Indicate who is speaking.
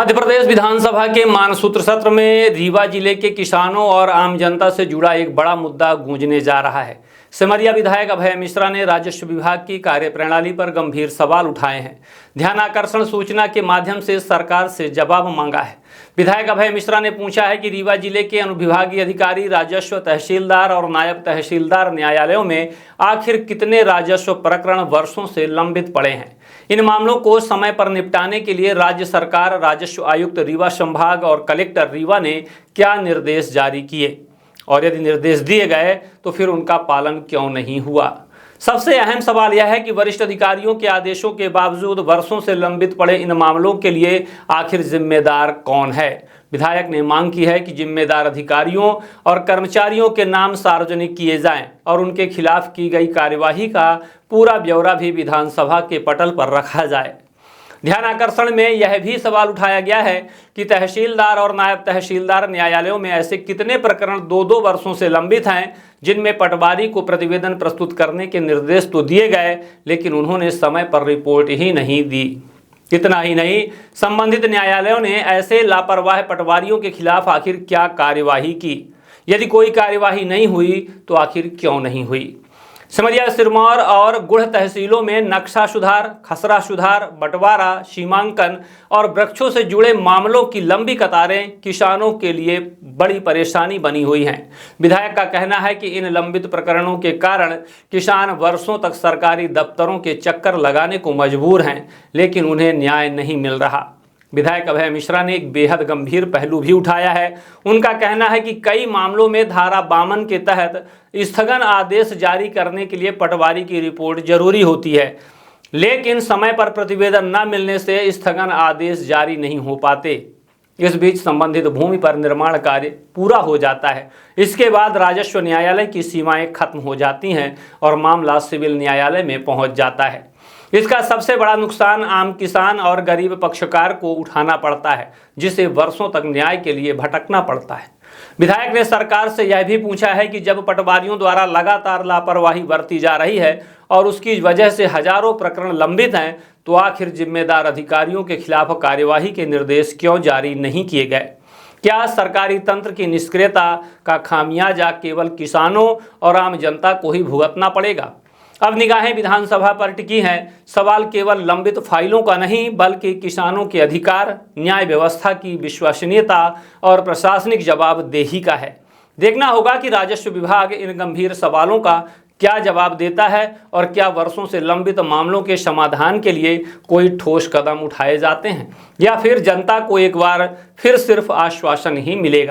Speaker 1: मध्य प्रदेश विधानसभा के मानसूत्र सत्र में रीवा जिले के किसानों और आम जनता से जुड़ा एक बड़ा मुद्दा गूंजने जा रहा है। सिमरिया विधायक अभय मिश्रा ने राजस्व विभाग की कार्यप्रणाली पर गंभीर सवाल उठाए हैं। ध्यानाकर्षण सूचना के माध्यम से सरकार से जवाब मांगा है। विधायक अभय मिश्रा ने पूछा है कि रीवा जिले के अनुविभागीय अधिकारी, राजस्व तहसीलदार और नायब तहसीलदार न्यायालयों में आखिर कितने राजस्व प्रकरण वर्षों से लंबित पड़े हैं। इन मामलों को समय पर निपटाने के लिए राज्य सरकार, राजस्व आयुक्त रीवा संभाग और कलेक्टर रीवा ने क्या निर्देश जारी किए, और यदि निर्देश दिए गए तो फिर उनका पालन क्यों नहीं हुआ। सबसे अहम सवाल यह है कि वरिष्ठ अधिकारियों के आदेशों के बावजूद वर्षों से लंबित पड़े इन मामलों के लिए आखिर जिम्मेदार कौन है। विधायक ने मांग की है कि जिम्मेदार अधिकारियों और कर्मचारियों के नाम सार्वजनिक किए जाएं और उनके खिलाफ की गई कार्यवाही का पूरा ब्यौरा भी विधानसभा के पटल पर रखा जाए। ध्यानाकर्षण में यह भी सवाल उठाया गया है कि तहसीलदार और नायब तहसीलदार न्यायालयों में ऐसे कितने प्रकरण 2-2 वर्षों से लंबित हैं जिनमें पटवारी को प्रतिवेदन प्रस्तुत करने के निर्देश तो दिए गए, लेकिन उन्होंने समय पर रिपोर्ट ही नहीं दी। इतना ही नहीं, संबंधित न्यायालयों ने ऐसे लापरवाह पटवारियों के खिलाफ आखिर क्या कार्यवाही की। यदि कोई कार्यवाही नहीं हुई तो आखिर क्यों नहीं हुई। सिमरिया, सिरमौर और गुढ़ तहसीलों में नक्शा सुधार, खसरा सुधार, बंटवारा, सीमांकन और वृक्षों से जुड़े मामलों की लंबी कतारें किसानों के लिए बड़ी परेशानी बनी हुई हैं। विधायक का कहना है कि इन लंबित प्रकरणों के कारण किसान वर्षों तक सरकारी दफ्तरों के चक्कर लगाने को मजबूर हैं, लेकिन उन्हें न्याय नहीं मिल रहा। विधायक अभय मिश्रा ने एक बेहद गंभीर पहलू भी उठाया है। उनका कहना है कि कई मामलों में धारा 52 के तहत स्थगन आदेश जारी करने के लिए पटवारी की रिपोर्ट जरूरी होती है, लेकिन समय पर प्रतिवेदन न मिलने से स्थगन आदेश जारी नहीं हो पाते। इस बीच संबंधित भूमि पर निर्माण कार्य पूरा हो जाता है। इसके बाद राजस्व न्यायालय की सीमाएं खत्म हो जाती हैं और मामला सिविल न्यायालय में पहुंच जाता है। इसका सबसे बड़ा नुकसान आम किसान और गरीब पक्षकार को उठाना पड़ता है, जिसे वर्षों तक न्याय के लिए भटकना पड़ता है। विधायक ने सरकार से यह भी पूछा है कि जब पटवारियों द्वारा लगातार लापरवाही बरती जा रही है और उसकी वजह से हजारों प्रकरण लंबित हैं, तो आखिर जिम्मेदार अधिकारियों के खिलाफ कार्यवाही के निर्देश क्यों जारी नहीं किए गए। क्या सरकारी तंत्र की निष्क्रियता का खामियाजा केवल किसानों और आम जनता को ही भुगतना पड़ेगा। अब निगाहें विधानसभा पर टिकी हैं। सवाल केवल लंबित फाइलों का नहीं, बल्कि किसानों के अधिकार, न्याय व्यवस्था की विश्वसनीयता और प्रशासनिक जवाबदेही का है। देखना होगा कि राजस्व विभाग इन गंभीर सवालों का क्या जवाब देता है और क्या वर्षों से लंबित मामलों के समाधान के लिए कोई ठोस कदम उठाए जाते हैं, या फिर जनता को एक बार फिर सिर्फ आश्वासन ही मिलेगा।